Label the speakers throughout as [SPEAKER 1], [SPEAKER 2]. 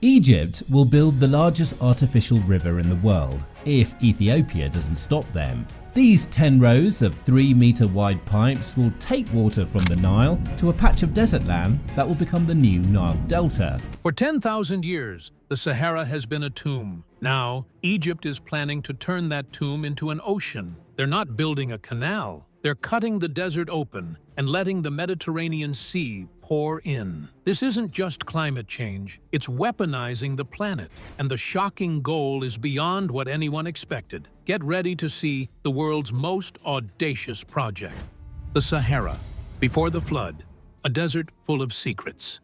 [SPEAKER 1] Egypt will build the largest artificial river in the world if Ethiopia doesn't stop them. These 10 rows of 3-meter wide pipes will take water from the Nile to a patch of desert land that will become the new Nile Delta.
[SPEAKER 2] For 10,000 years, the Sahara has been a tomb. Now, Egypt is planning to turn that tomb into an ocean. They're not building a canal. They're cutting the desert open and letting the Mediterranean Sea pour in. This isn't just climate change, it's weaponizing the planet, and the shocking goal is beyond what anyone expected. Get ready to see the world's most audacious project. The Sahara, before the flood, a desert full of secrets.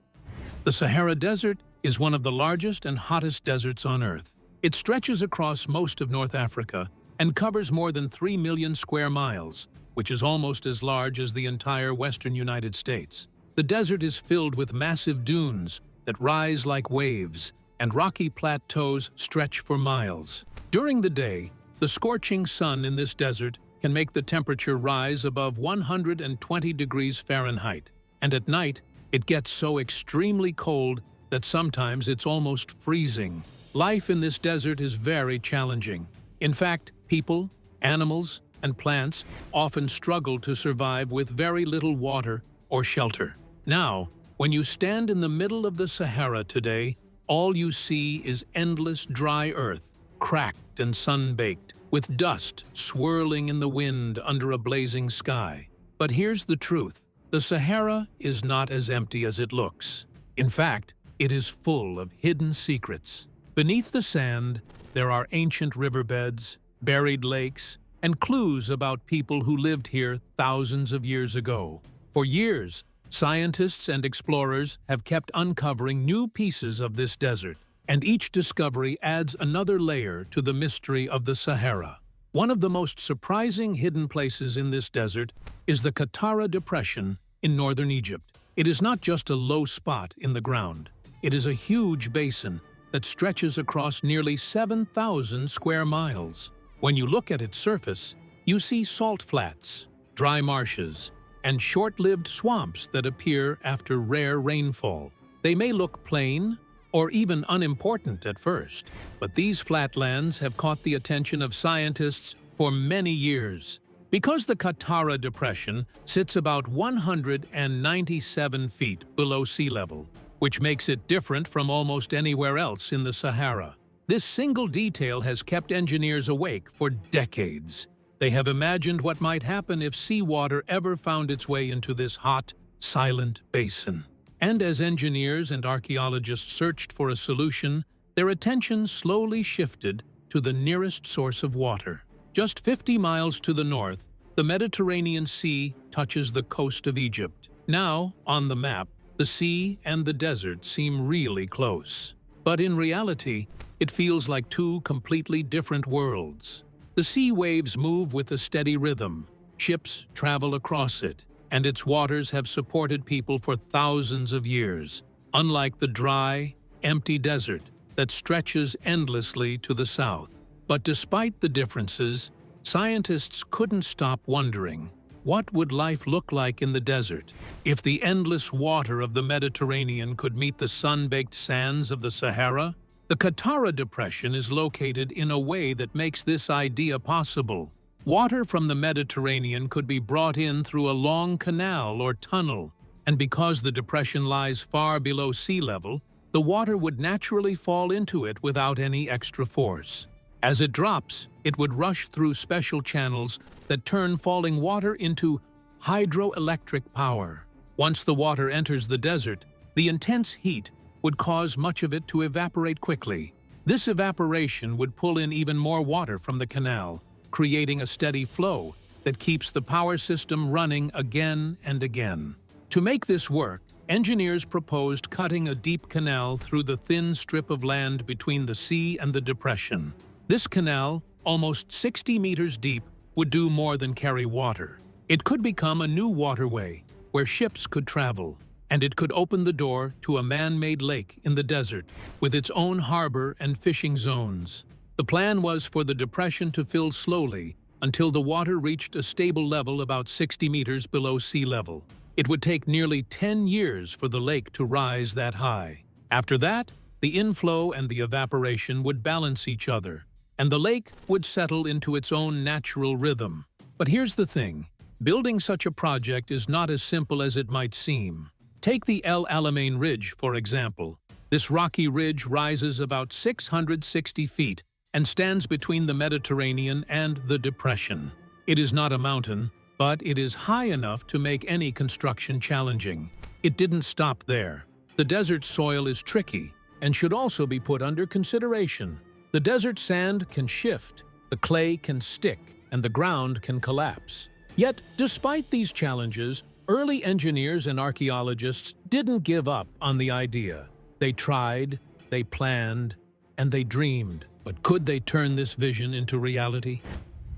[SPEAKER 2] The Sahara Desert is one of the largest and hottest deserts on Earth. It stretches across most of North Africa and covers more than 3 million square miles, which is almost as large as the entire western United States. The desert is filled with massive dunes that rise like waves, and rocky plateaus stretch for miles. During the day, the scorching sun in this desert can make the temperature rise above 120 degrees Fahrenheit, and at night, it gets so extremely cold that sometimes it's almost freezing. Life in this desert is very challenging. In fact, people, animals, and plants often struggle to survive with very little water or shelter. Now, when you stand in the middle of the Sahara today, all you see is endless dry earth, cracked and sun-baked, with dust swirling in the wind under a blazing sky. But here's the truth. The Sahara is not as empty as it looks. In fact, it is full of hidden secrets. Beneath the sand, there are ancient riverbeds, buried lakes, and clues about people who lived here thousands of years ago. For years, scientists and explorers have kept uncovering new pieces of this desert, and each discovery adds another layer to the mystery of the Sahara. One of the most surprising hidden places in this desert is the Sahara Depression in northern Egypt. It is not just a low spot in the ground. It is a huge basin that stretches across nearly 7,000 square miles. When you look at its surface, you see salt flats, dry marshes, and short-lived swamps that appear after rare rainfall. They may look plain or even unimportant at first, but these flatlands have caught the attention of scientists for many years. Because the Sahara Depression sits about 197 feet below sea level, which makes it different from almost anywhere else in the Sahara. This single detail has kept engineers awake for decades. They have imagined what might happen if seawater ever found its way into this hot, silent basin. And as engineers and archaeologists searched for a solution, their attention slowly shifted to the nearest source of water. Just 50 miles to the north, the Mediterranean Sea touches the coast of Egypt. Now, on the map, the sea and the desert seem really close. But in reality, it feels like two completely different worlds. The sea waves move with a steady rhythm. Ships travel across it, and its waters have supported people for thousands of years, unlike the dry, empty desert that stretches endlessly to the south. But despite the differences, scientists couldn't stop wondering, what would life look like in the desert if the endless water of the Mediterranean could meet the sun-baked sands of the Sahara? The Sahara Depression is located in a way that makes this idea possible. Water from the Mediterranean could be brought in through a long canal or tunnel, and because the depression lies far below sea level, the water would naturally fall into it without any extra force. As it drops, it would rush through special channels that turn falling water into hydroelectric power. Once the water enters the desert, the intense heat would cause much of it to evaporate quickly. This evaporation would pull in even more water from the canal, creating a steady flow that keeps the power system running again and again. To make this work, engineers proposed cutting a deep canal through the thin strip of land between the sea and the depression. This canal, almost 60 meters deep, would do more than carry water. It could become a new waterway where ships could travel, and it could open the door to a man-made lake in the desert with its own harbor and fishing zones. The plan was for the depression to fill slowly until the water reached a stable level about 60 meters below sea level. It would take nearly 10 years for the lake to rise that high. After that, The inflow and the evaporation would balance each other, and the lake would settle into its own natural rhythm. But here's the thing. Building such a project is not as simple as it might seem. Take the El Alamein Ridge, for example. This rocky ridge rises about 660 feet and stands between the Mediterranean and the Depression. It is not a mountain, but it is high enough to make any construction challenging. It didn't stop there. The desert soil is tricky and should also be put under consideration. The desert sand can shift, the clay can stick, and the ground can collapse. Yet, despite these challenges, early engineers and archaeologists didn't give up on the idea. They tried, they planned, and they dreamed. But could they turn this vision into reality?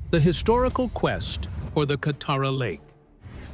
[SPEAKER 2] The historical quest for the Qattara Lake.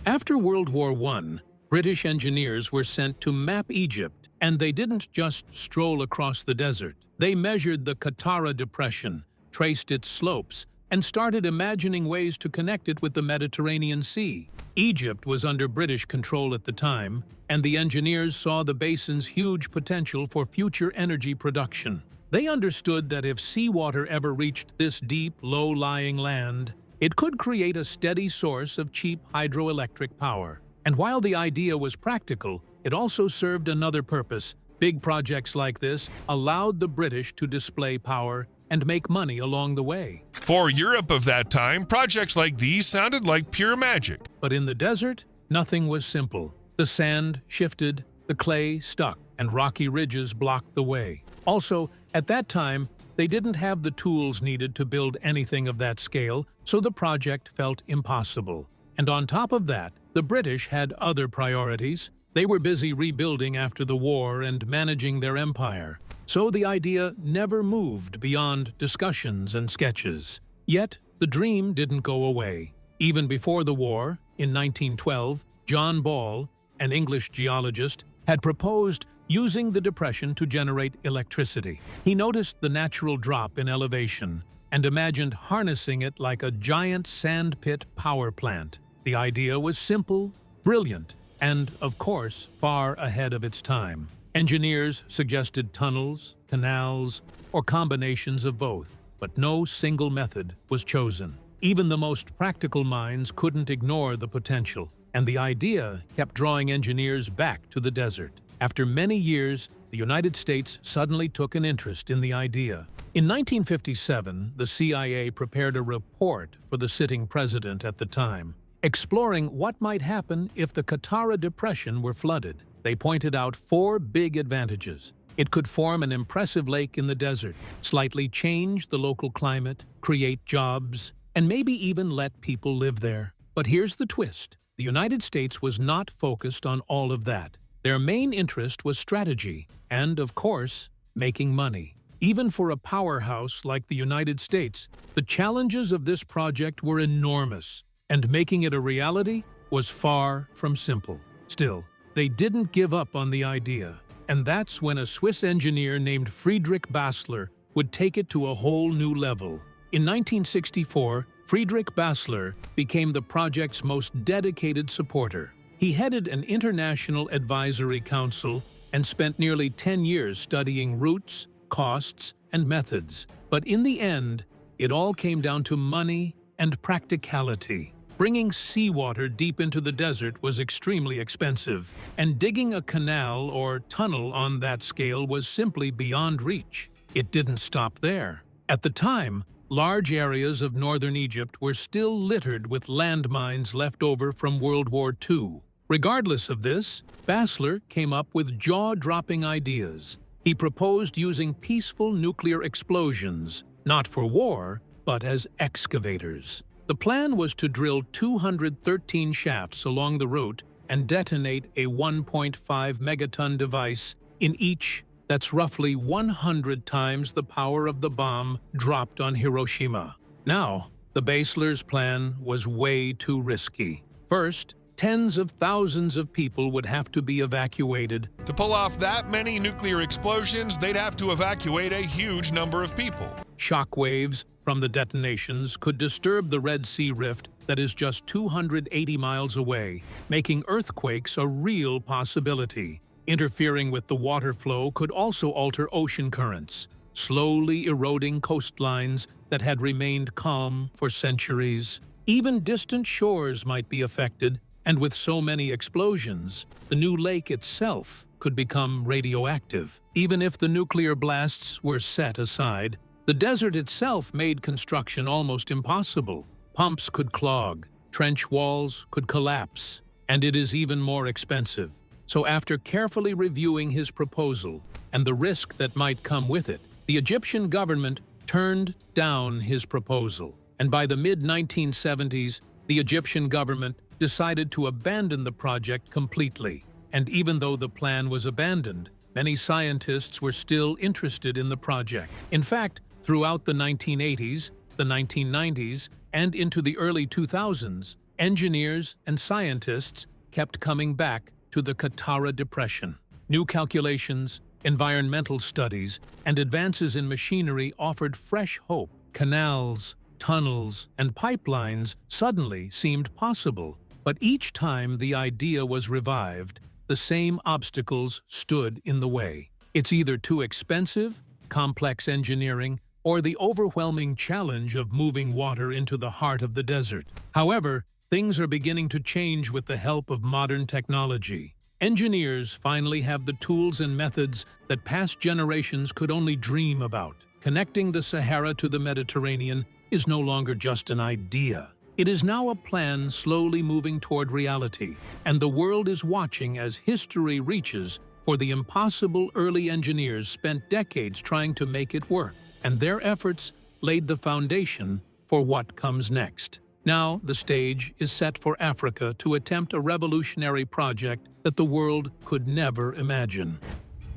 [SPEAKER 2] After World War I, British engineers were sent to map Egypt, and they didn't just stroll across the desert. They measured the Qattara Depression, traced its slopes, and started imagining ways to connect it with the Mediterranean Sea. Egypt was under British control at the time, and the engineers saw the basin's huge potential for future energy production. They understood that if seawater ever reached this deep, low-lying land, it could create a steady source of cheap hydroelectric power. And while the idea was practical, it also served another purpose. Big projects like this allowed the British to display power and make money along the way.
[SPEAKER 3] For Europe of that time, projects like these sounded like pure magic.
[SPEAKER 2] But in the desert, nothing was simple. The sand shifted, the clay stuck, and rocky ridges blocked the way. Also, at that time, they didn't have the tools needed to build anything of that scale, so the project felt impossible. And on top of that, the British had other priorities. They were busy rebuilding after the war and managing their empire. So the idea never moved beyond discussions and sketches. Yet, the dream didn't go away. Even before the war, in 1912, John Ball, an English geologist, had proposed using the depression to generate electricity. He noticed the natural drop in elevation and imagined harnessing it like a giant sandpit power plant. The idea was simple, brilliant, and, of course, far ahead of its time. Engineers suggested tunnels, canals, or combinations of both, but no single method was chosen. Even the most practical minds couldn't ignore the potential, and the idea kept drawing engineers back to the desert. After many years, the United States suddenly took an interest in the idea. In 1957, the CIA prepared a report for the sitting president at the time, exploring what might happen if the Qattara Depression were flooded. They pointed out 4 big advantages. It could form an impressive lake in the desert, slightly change the local climate, create jobs, and maybe even let people live there. But here's the twist. The United States was not focused on all of that. Their main interest was strategy and, of course, making money. Even for a powerhouse like the United States, the challenges of this project were enormous, and making it a reality was far from simple. Still, they didn't give up on the idea, and that's when a Swiss engineer named Friedrich Basler would take it to a whole new level. In 1964, Friedrich Basler became the project's most dedicated supporter. He headed an international advisory council and spent nearly 10 years studying routes, costs, and methods. But in the end, it all came down to money and practicality. Bringing seawater deep into the desert was extremely expensive, and digging a canal or tunnel on that scale was simply beyond reach. It didn't stop there. At the time, large areas of northern Egypt were still littered with landmines left over from World War II. Regardless of this, Basler came up with jaw-dropping ideas. He proposed using peaceful nuclear explosions, not for war, but as excavators. The plan was to drill 213 shafts along the route and detonate a 1.5 megaton device in each. That's roughly 100 times the power of the bomb dropped on Hiroshima. Now, the Basler's plan was way too risky. First, tens of thousands of people would have to be evacuated.
[SPEAKER 3] To pull off that many nuclear explosions, they'd have to evacuate a huge number of people.
[SPEAKER 2] Shockwaves from the detonations could disturb the Red Sea Rift that is just 280 miles away, making earthquakes a real possibility. Interfering with the water flow could also alter ocean currents, slowly eroding coastlines that had remained calm for centuries. Even distant shores might be affected, and with so many explosions, the new lake itself could become radioactive. Even if the nuclear blasts were set aside, the desert itself made construction almost impossible. Pumps could clog, trench walls could collapse, and it is even more expensive. So after carefully reviewing his proposal and the risk that might come with it, the Egyptian government turned down his proposal. And by the mid-1970s, the Egyptian government decided to abandon the project completely. And even though the plan was abandoned, many scientists were still interested in the project. In fact, throughout the 1980s, the 1990s, and into the early 2000s, engineers and scientists kept coming back to the Sahara Depression. New calculations, environmental studies, and advances in machinery offered fresh hope. Canals, tunnels, and pipelines suddenly seemed possible. But each time the idea was revived, the same obstacles stood in the way. It's either too expensive, complex engineering, or the overwhelming challenge of moving water into the heart of the desert. However, things are beginning to change with the help of modern technology. Engineers finally have the tools and methods that past generations could only dream about. Connecting the Sahara to the Mediterranean is no longer just an idea. It is now a plan slowly moving toward reality, and the world is watching as history reaches for the impossible. Early engineers spent decades trying to make it work, and their efforts laid the foundation for what comes next. Now, the stage is set for Africa to attempt a revolutionary project that the world could never imagine.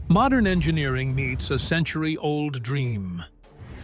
[SPEAKER 2] Modern engineering meets a century-old dream.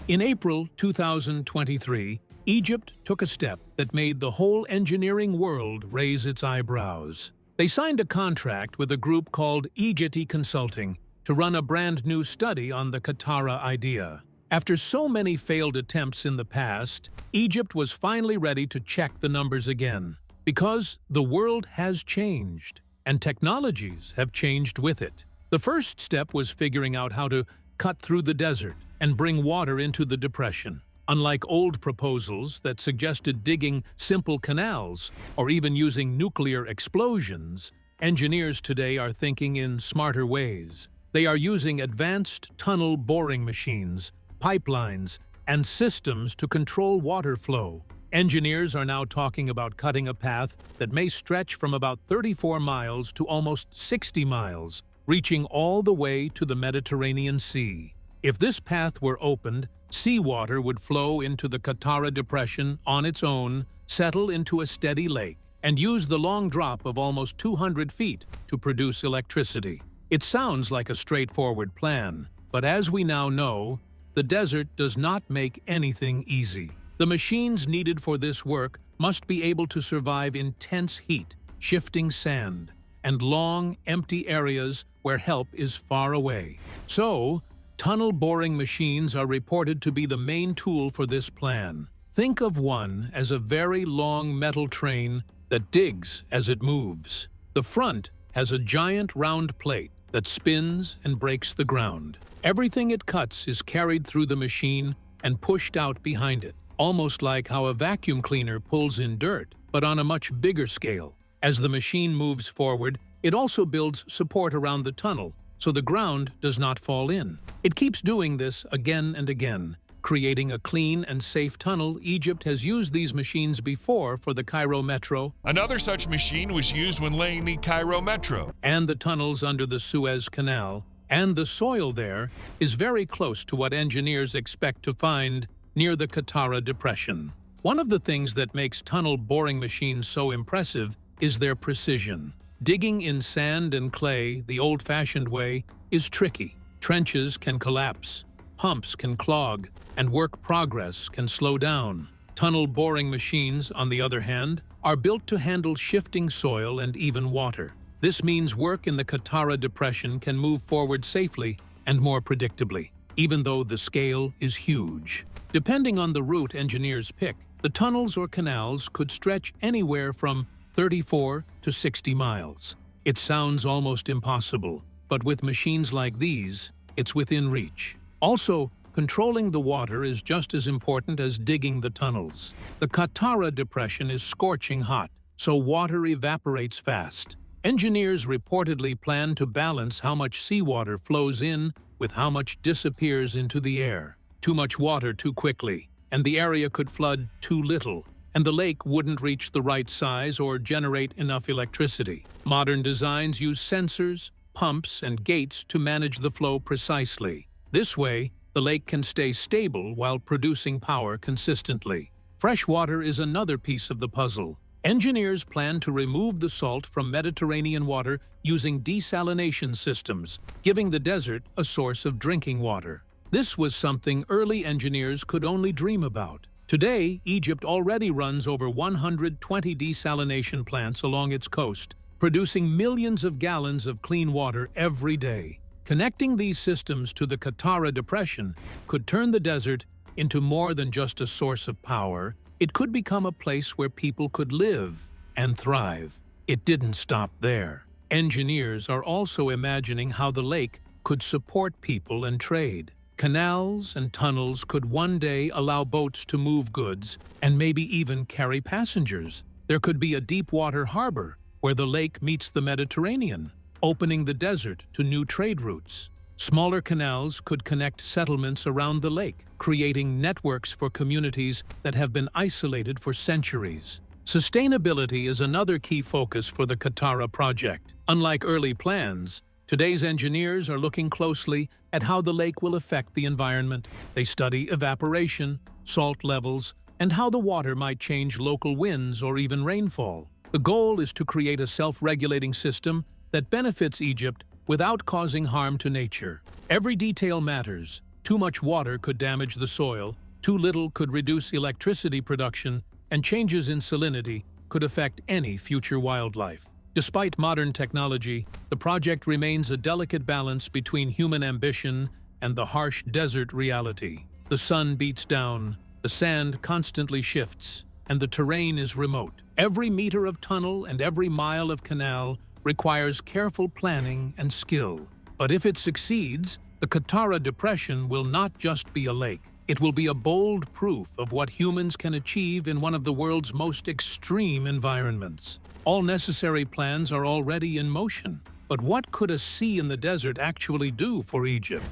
[SPEAKER 2] In April 2023, Egypt took a step that made the whole engineering world raise its eyebrows. They signed a contract with a group called Egypti Consulting to run a brand new study on the Sahara idea. After so many failed attempts in the past, Egypt was finally ready to check the numbers again. Because the world has changed, and technologies have changed with it. The first step was figuring out how to cut through the desert and bring water into the depression. Unlike old proposals that suggested digging simple canals or even using nuclear explosions, engineers today are thinking in smarter ways. They are using advanced tunnel boring machines, pipelines, and systems to control water flow. Engineers are now talking about cutting a path that may stretch from about 34 miles to almost 60 miles, reaching all the way to the Mediterranean Sea. If this path were opened, seawater would flow into the Sahara Depression on its own, settle into a steady lake, and use the long drop of almost 200 feet to produce electricity. It sounds like a straightforward plan, but as we now know, the desert does not make anything easy. The machines needed for this work must be able to survive intense heat, shifting sand, and long, empty areas where help is far away. So, tunnel boring machines are reported to be the main tool for this plan. Think of one as a very long metal train that digs as it moves. The front has a giant round plate that spins and breaks the ground. Everything it cuts is carried through the machine and pushed out behind it, almost like how a vacuum cleaner pulls in dirt, but on a much bigger scale. As the machine moves forward, it also builds support around the tunnel, so the ground does not fall in. It keeps doing this again and again, creating a clean and safe tunnel. Egypt has used these machines before for the Cairo Metro.
[SPEAKER 3] Another such machine was used when laying the Cairo Metro.
[SPEAKER 2] And the tunnels under the Suez Canal. And the soil there is very close to what engineers expect to find near the Sahara Depression. One of the things that makes tunnel boring machines so impressive is their precision. Digging in sand and clay the old-fashioned way is tricky. Trenches can collapse, pumps can clog, and work progress can slow down. Tunnel boring machines, on the other hand, are built to handle shifting soil and even water. This means work in the Sahara Depression can move forward safely and more predictably, even though the scale is huge. Depending on the route engineers pick, the tunnels or canals could stretch anywhere from 34 to 60 miles. It sounds almost impossible, but with machines like these, it's within reach. Also, controlling the water is just as important as digging the tunnels. The Qattara Depression is scorching hot, so water evaporates fast. Engineers reportedly plan to balance how much seawater flows in with how much disappears into the air. Too much water too quickly, and the area could flood too little, and the lake wouldn't reach the right size or generate enough electricity. Modern designs use sensors, pumps, and gates to manage the flow precisely. This way, the lake can stay stable while producing power consistently. Fresh water is another piece of the puzzle. Engineers plan to remove the salt from Mediterranean water using desalination systems, giving the desert a source of drinking water. This was something early engineers could only dream about. Today, Egypt already runs over 120 desalination plants along its coast, producing millions of gallons of clean water every day. Connecting these systems to the Qattara Depression could turn the desert into more than just a source of power. It could become a place where people could live and thrive. It didn't stop there. Engineers are also imagining how the lake could support people and trade. Canals and tunnels could one day allow boats to move goods and maybe even carry passengers. There could be a deep-water harbor where the lake meets the Mediterranean, opening the desert to new trade routes. Smaller canals could connect settlements around the lake, creating networks for communities that have been isolated for centuries. Sustainability is another key focus for the Qattara project. Unlike early plans, today's engineers are looking closely at how the lake will affect the environment. They study evaporation, salt levels, and how the water might change local winds or even rainfall. The goal is to create a self-regulating system that benefits Egypt without causing harm to nature. Every detail matters. Too much water could damage the soil, too little could reduce electricity production, and changes in salinity could affect any future wildlife. Despite modern technology, the project remains a delicate balance between human ambition and the harsh desert reality. The sun beats down, the sand constantly shifts, and the terrain is remote. Every meter of tunnel and every mile of canal requires careful planning and skill. But if it succeeds, the Qattara Depression will not just be a lake. It will be a bold proof of what humans can achieve in one of the world's most extreme environments. All necessary plans are already in motion. But what could a sea in the desert actually do for Egypt?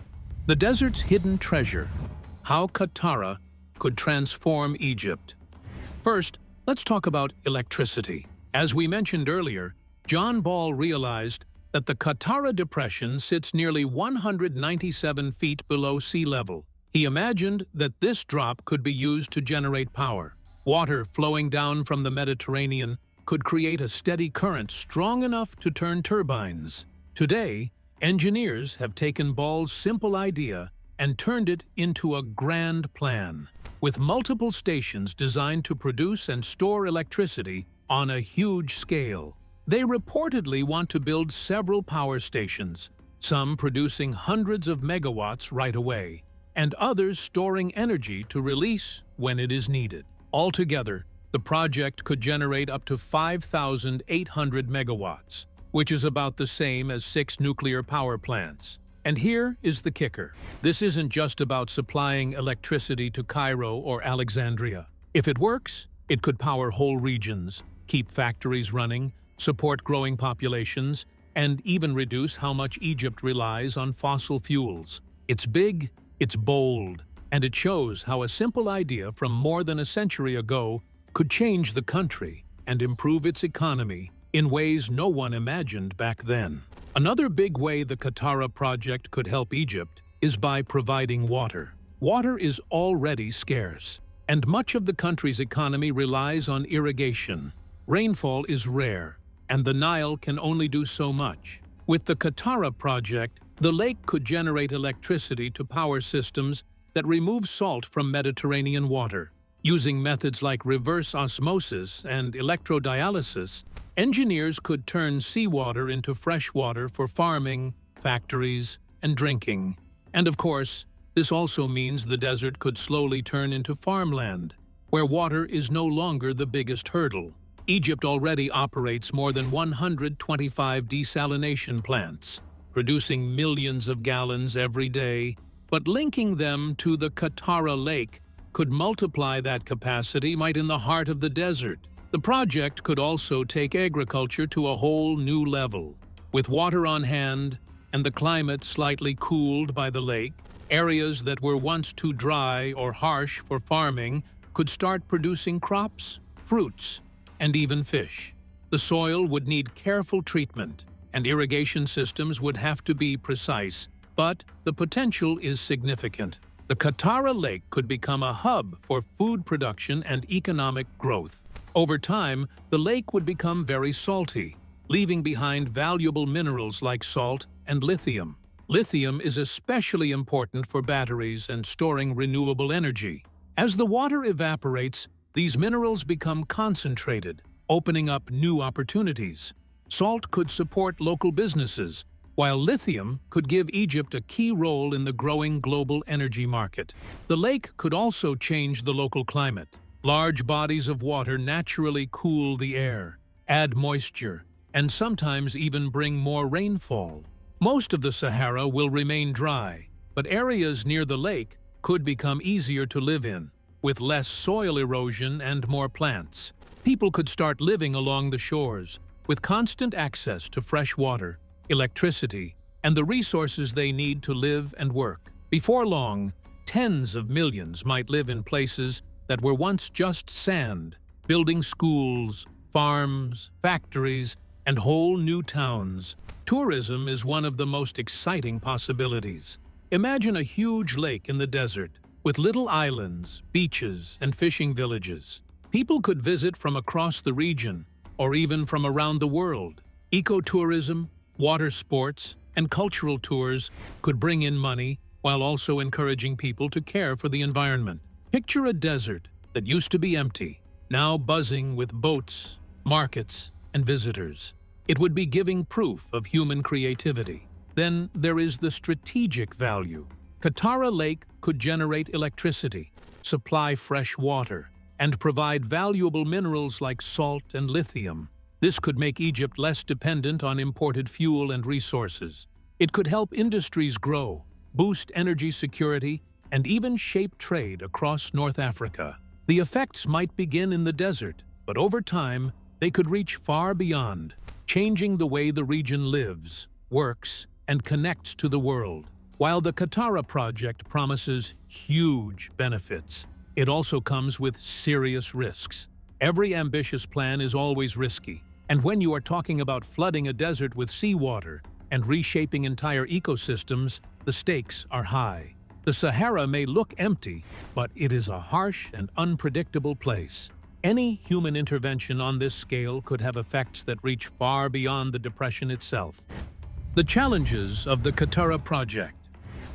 [SPEAKER 2] The desert's hidden treasure. How Qattara could transform Egypt. First, let's talk about electricity. As we mentioned earlier, John Ball realized that the Qattara Depression sits nearly 197 feet below sea level. He imagined that this drop could be used to generate power. Water flowing down from the Mediterranean could create a steady current strong enough to turn turbines. Today, engineers have taken Ball's simple idea and turned it into a grand plan, with multiple stations designed to produce and store electricity on a huge scale. They reportedly want to build several power stations, some producing hundreds of megawatts right away, and others storing energy to release when it is needed. Altogether, the project could generate up to 5,800 megawatts, which is about the same as 6 nuclear power plants. And here is the kicker. This isn't just about supplying electricity to Cairo or Alexandria. If it works, it could power whole regions, keep factories running, support growing populations, and even reduce how much Egypt relies on fossil fuels. It's big, it's bold, and it shows how a simple idea from more than a century ago could change the country and improve its economy in ways no one imagined back then. Another big way the Qattara project could help Egypt is by providing water. Water is already scarce, and much of the country's economy relies on irrigation. Rainfall is rare, and the Nile can only do so much. With the Qattara project, the lake could generate electricity to power systems that remove salt from Mediterranean water. Using methods like reverse osmosis and electrodialysis, engineers could turn seawater into fresh water for farming, factories, and drinking. And of course, this also means the desert could slowly turn into farmland, where water is no longer the biggest hurdle. Egypt already operates more than 125 desalination plants, producing millions of gallons every day, but linking them to the Katara Lake could multiply that capacity right in the heart of the desert. The project could also take agriculture to a whole new level. With water on hand and the climate slightly cooled by the lake, areas that were once too dry or harsh for farming could start producing crops, fruits, and even fish. The soil would need careful treatment, and irrigation systems would have to be precise, but the potential is significant. The Katara Lake could become a hub for food production and economic growth. Over time, the lake would become very salty, leaving behind valuable minerals like salt and lithium. Lithium is especially important for batteries and storing renewable energy. As the water evaporates, these minerals become concentrated, opening up new opportunities. Salt could support local businesses, while lithium could give Egypt a key role in the growing global energy market. The lake could also change the local climate. Large bodies of water naturally cool the air, add moisture, and sometimes even bring more rainfall. Most of the Sahara will remain dry, but areas near the lake could become easier to live in, with less soil erosion and more plants. People could start living along the shores, with constant access to fresh water, electricity, and the resources they need to live and work. Before long, tens of millions might live in places that were once just sand, building schools, farms, factories, and whole new towns. Tourism is one of the most exciting possibilities. Imagine a huge lake in the desert, with little islands, beaches, and fishing villages. People could visit from across the region, or even from around the world. Ecotourism, water sports, and cultural tours could bring in money while also encouraging people to care for the environment. Picture a desert that used to be empty, now buzzing with boats, markets, and visitors. It would be giving proof of human creativity. Then there is the strategic value. Katara Lake could generate electricity, supply fresh water, and provide valuable minerals like salt and lithium. This could make Egypt less dependent on imported fuel and resources. It could help industries grow, boost energy security, and even shape trade across North Africa. The effects might begin in the desert, but over time, they could reach far beyond, changing the way the region lives, works, and connects to the world. While the Katara project promises huge benefits, it also comes with serious risks. Every ambitious plan is always risky, and when you are talking about flooding a desert with seawater and reshaping entire ecosystems, the stakes are high. The Sahara may look empty, but it is a harsh and unpredictable place. Any human intervention on this scale could have effects that reach far beyond the depression itself. The challenges of the Katara project.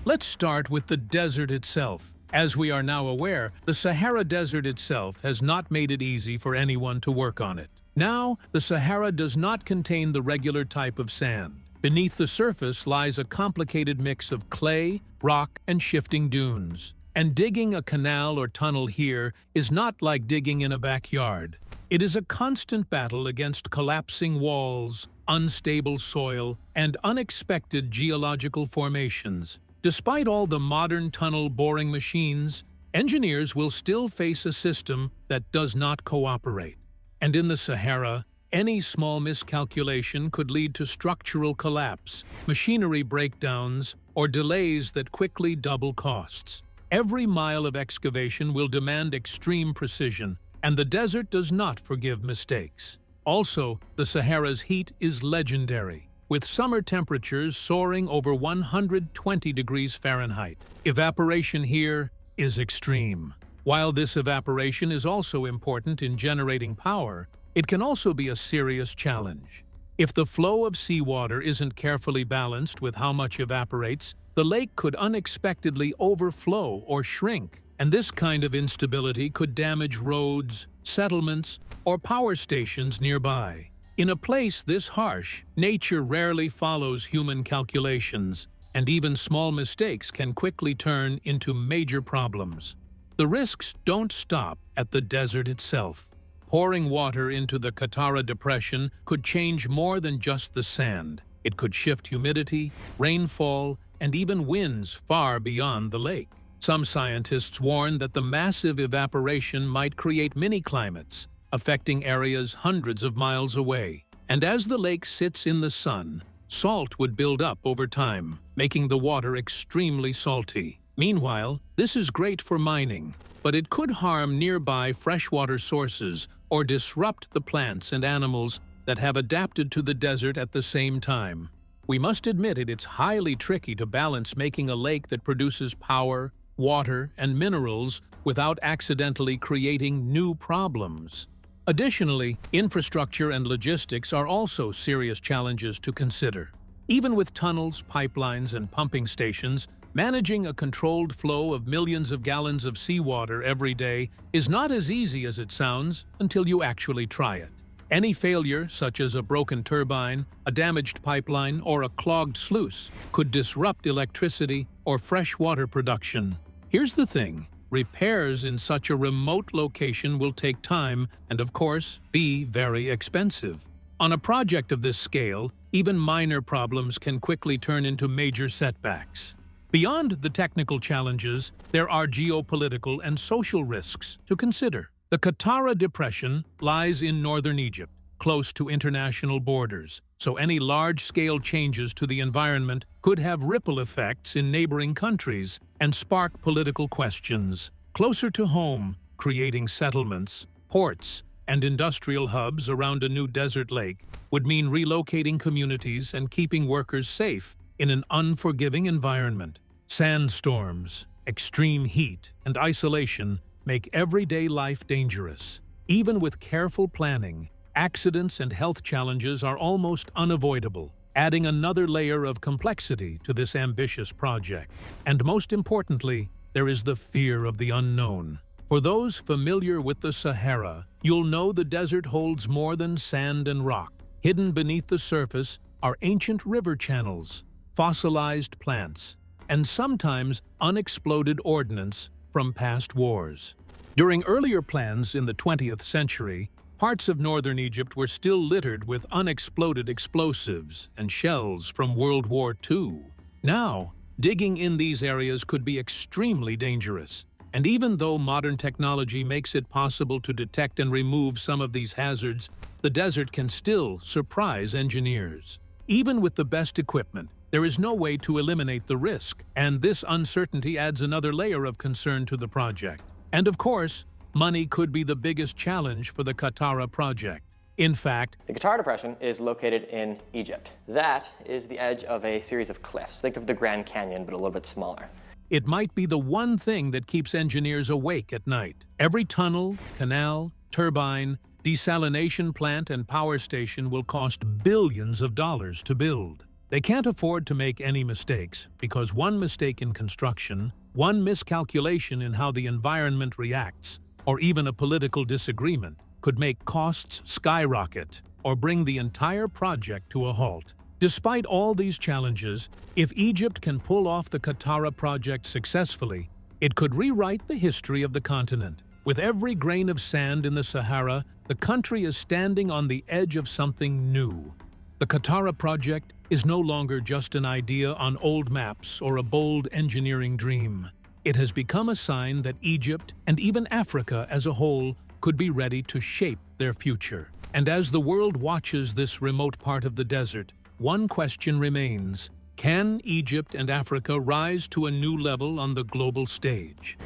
[SPEAKER 2] Let's start with the desert itself. As we are now aware, the Sahara Desert itself has not made it easy for anyone to work on it. Now, the Sahara does not contain the regular type of sand. Beneath the surface lies a complicated mix of clay, rock, and shifting dunes. And digging a canal or tunnel here is not like digging in a backyard. It is a constant battle against collapsing walls, unstable soil, and unexpected geological formations. Despite all the modern tunnel boring machines, engineers will still face a system that does not cooperate. And in the Sahara, any small miscalculation could lead to structural collapse, machinery breakdowns, or delays that quickly double costs. Every mile of excavation will demand extreme precision, and the desert does not forgive mistakes. Also, the Sahara's heat is legendary, with summer temperatures soaring over 120 degrees Fahrenheit. Evaporation here is extreme. While this evaporation is also important in generating power, it can also be a serious challenge. If the flow of seawater isn't carefully balanced with how much evaporates, the lake could unexpectedly overflow or shrink, and this kind of instability could damage roads, settlements, or power stations nearby. In a place this harsh, nature rarely follows human calculations, and even small mistakes can quickly turn into major problems. The risks don't stop at the desert itself. Pouring water into the Katara Depression could change more than just the sand. It could shift humidity, rainfall, and even winds far beyond the lake. Some scientists warn that the massive evaporation might create mini-climates, affecting areas hundreds of miles away. And as the lake sits in the sun, salt would build up over time, making the water extremely salty. Meanwhile, this is great for mining, but it could harm nearby freshwater sources or disrupt the plants and animals that have adapted to the desert at the same time. We must admit it's highly tricky to balance making a lake that produces power, water, and minerals without accidentally creating new problems. Additionally, infrastructure and logistics are also serious challenges to consider. Even with tunnels, pipelines, and pumping stations, managing a controlled flow of millions of gallons of seawater every day is not as easy as it sounds until you actually try it. Any failure, such as a broken turbine, a damaged pipeline, or a clogged sluice, could disrupt electricity or freshwater production. Here's the thing. Repairs in such a remote location will take time and, of course, be very expensive. On a project of this scale, even minor problems can quickly turn into major setbacks. Beyond the technical challenges, there are geopolitical and social risks to consider. The Qattara Depression lies in northern Egypt, close to international borders, so any large-scale changes to the environment could have ripple effects in neighboring countries and spark political questions. Closer to home, creating settlements, ports, and industrial hubs around a new desert lake would mean relocating communities and keeping workers safe in an unforgiving environment. Sandstorms, extreme heat, and isolation make everyday life dangerous. Even with careful planning, accidents and health challenges are almost unavoidable, adding another layer of complexity to this ambitious project. And most importantly, there is the fear of the unknown. For those familiar with the Sahara, you'll know the desert holds more than sand and rock. Hidden beneath the surface are ancient river channels, fossilized plants, and sometimes unexploded ordnance from past wars. During earlier plans in the 20th century, parts of northern Egypt were still littered with unexploded explosives and shells from World War II. Now, digging in these areas could be extremely dangerous. And even though modern technology makes it possible to detect and remove some of these hazards, the desert can still surprise engineers. Even with the best equipment, there is no way to eliminate the risk, and this uncertainty adds another layer of concern to the project. And of course, money could be the biggest challenge for the Qattara project. In fact,
[SPEAKER 4] the Qattara Depression is located in Egypt. That is the edge of a series of cliffs. Think of the Grand Canyon, but a little bit smaller.
[SPEAKER 2] It might be the one thing that keeps engineers awake at night. Every tunnel, canal, turbine, desalination plant, and power station will cost billions of dollars to build. They can't afford to make any mistakes, because one mistake in construction, one miscalculation in how the environment reacts, or even a political disagreement could make costs skyrocket or bring the entire project to a halt. Despite all these challenges, if Egypt can pull off the Qattara project successfully, it could rewrite the history of the continent. With every grain of sand in the Sahara, the country is standing on the edge of something new. The Qattara project is no longer just an idea on old maps or a bold engineering dream. It has become a sign that Egypt, and even Africa as a whole, could be ready to shape their future. And as the world watches this remote part of the desert, one question remains: can Egypt and Africa rise to a new level on the global stage?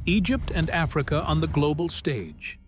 [SPEAKER 2] Egypt and Africa on the global stage.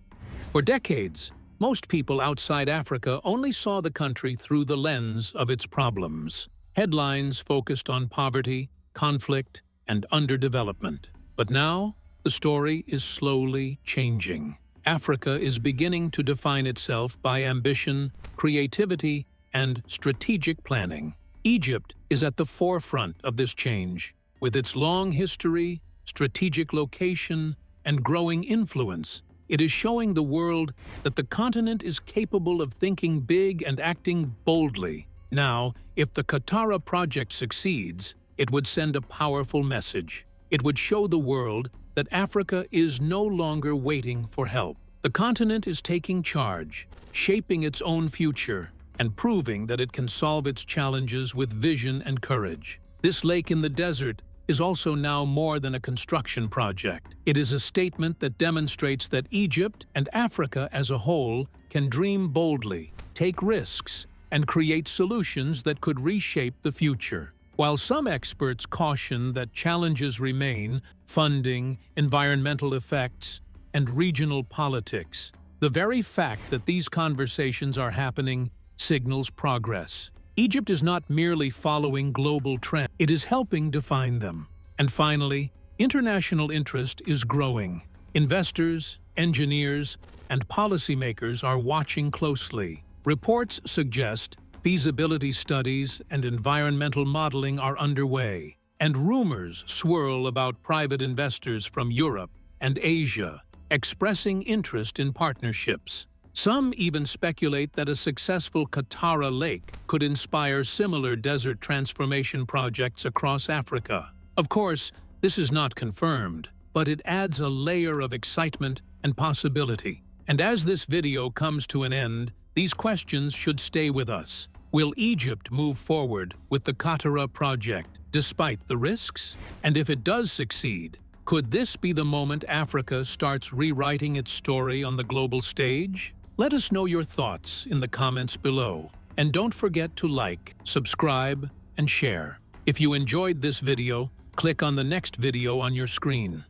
[SPEAKER 2] For decades, most people outside Africa only saw the country through the lens of its problems. Headlines focused on poverty, conflict, and underdevelopment. But now, the story is slowly changing. Africa is beginning to define itself by ambition, creativity, and strategic planning. Egypt is at the forefront of this change. With its long history, strategic location, and growing influence, it is showing the world that the continent is capable of thinking big and acting boldly. Now, if the Qattara project succeeds, it would send a powerful message. It would show the world that Africa is no longer waiting for help. The continent is taking charge, shaping its own future, and proving that it can solve its challenges with vision and courage. This lake in the desert is also now more than a construction project. It is a statement that demonstrates that Egypt and Africa as a whole can dream boldly, take risks, and create solutions that could reshape the future. While some experts caution that challenges remain, funding, environmental effects, and regional politics, the very fact that these conversations are happening signals progress. Egypt is not merely following global trends, it is helping define them. And finally, international interest is growing. Investors, engineers, and policymakers are watching closely. Reports suggest feasibility studies and environmental modeling are underway, and rumors swirl about private investors from Europe and Asia expressing interest in partnerships. Some even speculate that a successful Katara Lake could inspire similar desert transformation projects across Africa. Of course, this is not confirmed, but it adds a layer of excitement and possibility. And as this video comes to an end, these questions should stay with us. Will Egypt move forward with the Katara project despite the risks? And if it does succeed, could this be the moment Africa starts rewriting its story on the global stage? Let us know your thoughts in the comments below. And don't forget to like, subscribe, and share. If you enjoyed this video, click on the next video on your screen.